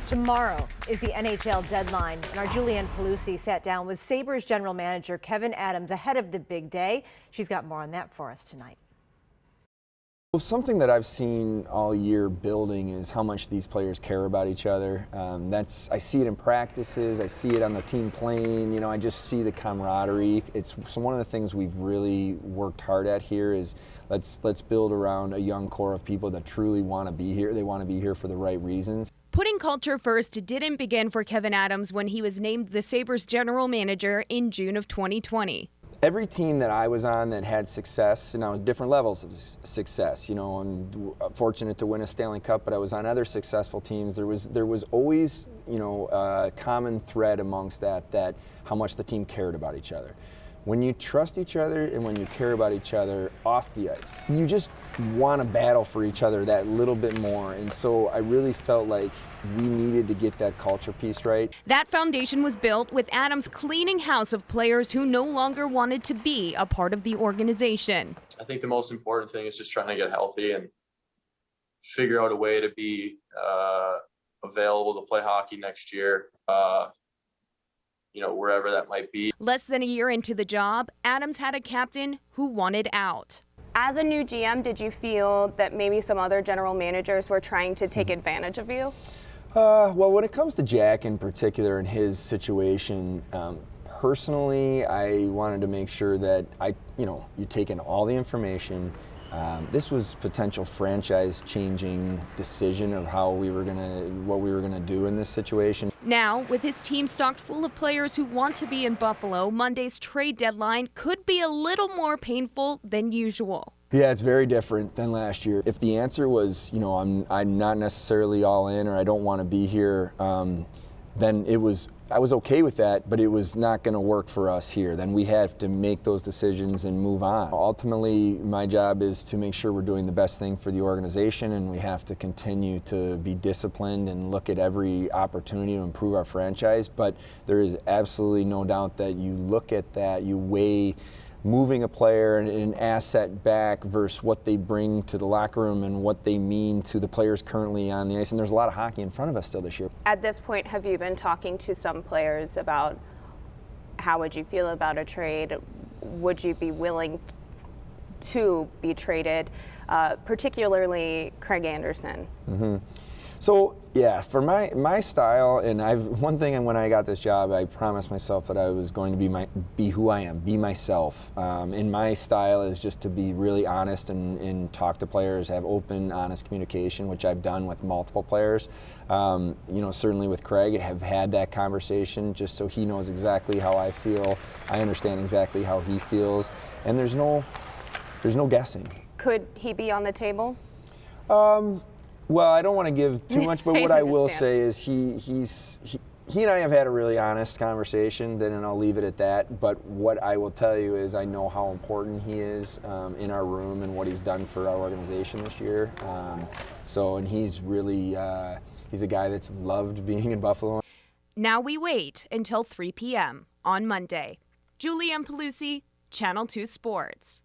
Tomorrow is the NHL deadline, and our Julianne Pelusi sat down with Sabres general manager Kevyn Adams ahead of the big day. She's got more on that for us tonight. Well, something that I've seen all year building is how much these players care about each other. I see it in practices, I see it on the team playing, you know, I just see the camaraderie. So one of the things we've really worked hard at here is let's build around a young core of people that truly want to be here. They want to be here for the right reasons. Putting culture first didn't begin for Kevyn Adams when he was named the Sabres general manager in June of 2020. Every team that I was on that had success, you know, different levels of success. You know, I'm fortunate to win a Stanley Cup, but I was on other successful teams. There was always, you know, a common thread amongst that how much the team cared about each other. When you trust each other and when you care about each other off the ice, you just want to battle for each other that little bit more. And so I really felt like we needed to get that culture piece right. That foundation was built with Adams cleaning house of players who no longer wanted to be a part of the organization. I think the most important thing is just trying to get healthy and figure out a way to be available to play hockey next year. You know, wherever that might be. Less than a year into the job, Adams had a captain who wanted out. As a new GM, did you feel that maybe some other general managers were trying to take advantage of you? Well, when it comes to Jack in particular and his situation, personally, I wanted to make sure that you take in all the information. This was potential franchise-changing decision of what we were gonna do in this situation. Now, with his team stocked full of players who want to be in Buffalo, Monday's trade deadline could be a little more painful than usual. Yeah, it's very different than last year. If the answer was, you know, I'm not necessarily all in or I don't want to be here, then I was okay with that, but it was not going to work for us here. Then we have to make those decisions and move on. Ultimately, my job is to make sure we're doing the best thing for the organization, and we have to continue to be disciplined and look at every opportunity to improve our franchise. But there is absolutely no doubt that you look at that, you weigh moving a player and an asset back versus what they bring to the locker room and what they mean to the players currently on the ice. And there's a lot of hockey in front of us still this year. At this point, have you been talking to some players about how would you feel about a trade? Would you be willing to be traded, particularly Craig Anderson? Mm-hmm. So yeah, for my style, and one thing when I got this job, I promised myself that I was going to be who I am, be myself. And my style is just to be really honest and talk to players, have open, honest communication, which I've done with multiple players. You know, certainly with Craig, I have had that conversation just so he knows exactly how I feel. I understand exactly how he feels, and there's no guessing. Could he be on the table? Well, I don't want to give too much, but what I will say is he and I have had a really honest conversation, and I'll leave it at that. But what I will tell you is I know how important he is in our room and what he's done for our organization this year. And he's really, he's a guy that's loved being in Buffalo. Now we wait until 3 p.m. on Monday. Julianne Pelusi, Channel 2 Sports.